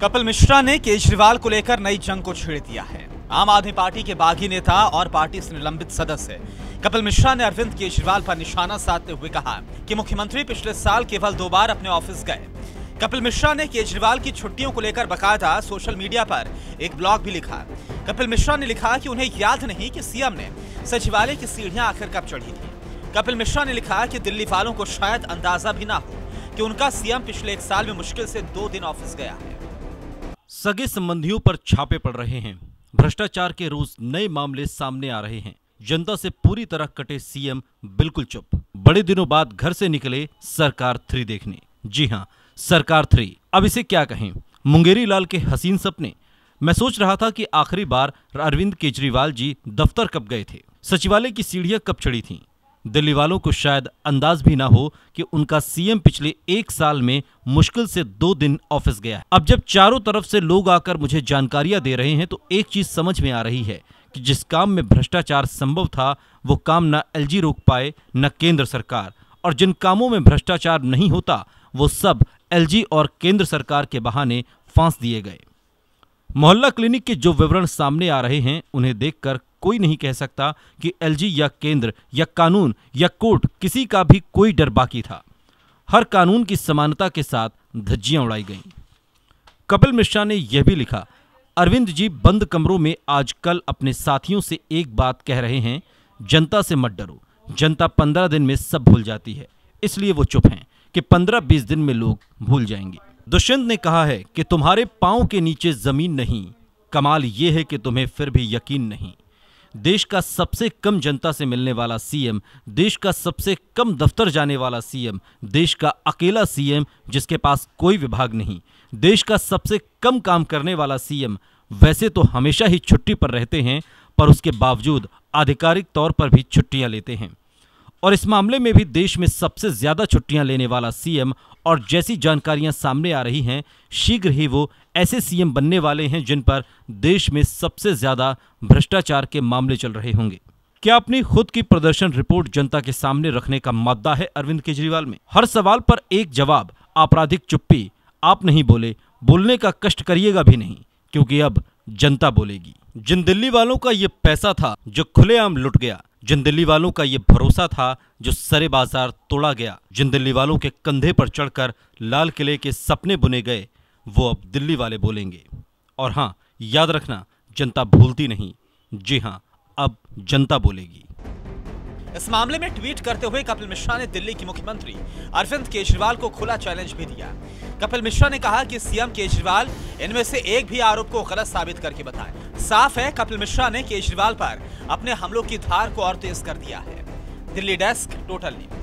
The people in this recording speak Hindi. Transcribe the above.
कपिल मिश्रा ने केजरीवाल को लेकर नई जंग को छेड़ दिया है। आम आदमी पार्टी के बागी नेता और पार्टी से निलंबित सदस्य कपिल मिश्रा ने अरविंद केजरीवाल पर निशाना साधते हुए कहा कि मुख्यमंत्री पिछले साल केवल 2 बार अपने ऑफिस गए। कपिल मिश्रा ने केजरीवाल की छुट्टियों को लेकर बाकायदा सोशल मीडिया पर एक ब्लॉग भी लिखा। कपिल मिश्रा ने लिखा कि उन्हें याद नहीं कि सीएम ने सचिवालय की सीढ़ियां आखिर कब चढ़ी थी। कपिल मिश्रा ने लिखा कि दिल्ली वालों को शायद अंदाजा भी ना हो कि उनका सीएम पिछले 1 साल में मुश्किल से 2 दिन ऑफिस गया है। सगे संबंधियों पर छापे पड़ रहे हैं। भ्रष्टाचार के रोज नए मामले सामने आ रहे हैं। जनता से पूरी तरह कटे सीएम बिल्कुल चुप। बड़े दिनों बाद घर से निकले सरकार 3 देखने। जी हां, सरकार 3। अब इसे क्या कहें? मुंगेरी लाल के हसीन सपने। मैं सोच रहा था कि आखिरी बार अरविंद केजरीवाल जी दफ्तर कब गए थे, सचिवालय की सीढ़ियां कब चढ़ी थीं। दिल्ली वालों को शायद अंदाज भी ना हो कि उनका सीएम पिछले 1 साल में मुश्किल से 2 दिन ऑफिस गया है। अब जब चारों तरफ से लोग आकर मुझे जानकारियां दे रहे हैं तो एक चीज समझ में आ रही है कि जिस काम में भ्रष्टाचार संभव था वो काम न एलजी रोक पाए न केंद्र सरकार, और जिन कामों में भ्रष्टाचार नहीं होता वो सब एलजी और केंद्र सरकार के बहाने फांस दिए गए। मोहल्ला क्लिनिक के जो विवरण सामने आ रहे हैं उन्हें देखकर कोई नहीं कह सकता कि एलजी या केंद्र या कानून या कोर्ट किसी का भी कोई डर बाकी था। हर कानून की समानता के साथ धज्जियां उड़ाई गईं। कपिल मिश्रा ने यह भी लिखा, अरविंद जी बंद कमरों में आजकल अपने साथियों से एक बात कह रहे हैं, जनता से मत डरो, जनता 15 दिन में सब भूल जाती है, इसलिए वो चुप हैं कि 15-20 दिन में लोग भूल जाएंगे। दुष्यंत ने कहा है कि तुम्हारे पांव के नीचे जमीन नहीं, कमाल ये है कि तुम्हें फिर भी यकीन नहीं। देश का सबसे कम जनता से मिलने वाला सीएम, देश का सबसे कम दफ्तर जाने वाला सीएम, देश का अकेला सीएम जिसके पास कोई विभाग नहीं, देश का सबसे कम काम करने वाला सीएम वैसे तो हमेशा ही छुट्टी पर रहते हैं पर उसके बावजूद आधिकारिक तौर पर भी छुट्टियां लेते हैं, और इस मामले में भी देश में सबसे ज्यादा छुट्टियां लेने वाला सीएम। और जैसी जानकारियां सामने आ रही हैं, शीघ्र ही वो ऐसे सीएम बनने वाले हैं जिन पर देश में सबसे ज्यादा भ्रष्टाचार के मामले चल रहे होंगे। क्या अपनी खुद की प्रदर्शन रिपोर्ट जनता के सामने रखने का मादा है अरविंद केजरीवाल में? हर सवाल पर एक जवाब, आपराधिक चुप्पी। आप नहीं बोले, बोलने का कष्ट करिएगा भी नहीं, क्योंकि अब जनता बोलेगी। जिन दिल्ली वालों का ये पैसा था जो खुलेआम लुट गया, जिन दिल्ली वालों का ये भरोसा था जो सरे बाजार तोड़ा गया, जिन दिल्ली वालों के कंधे पर चढ़कर लाल किले के सपने बुने गए, वो अब दिल्ली वाले बोलेंगे। और हाँ, याद रखना, जनता भूलती नहीं। जी हाँ, अब जनता बोलेगी। इस मामले में ट्वीट करते हुए कपिल मिश्रा ने दिल्ली की मुख्यमंत्री अरविंद केजरीवाल को खुला चैलेंज भी दिया। कपिल मिश्रा ने कहा कि सीएम केजरीवाल इनमें से एक भी आरोप को गलत साबित करके बताएं। साफ है, कपिल मिश्रा ने केजरीवाल पर अपने हमलों की धार को और तेज कर दिया है। Delhi desk, total news.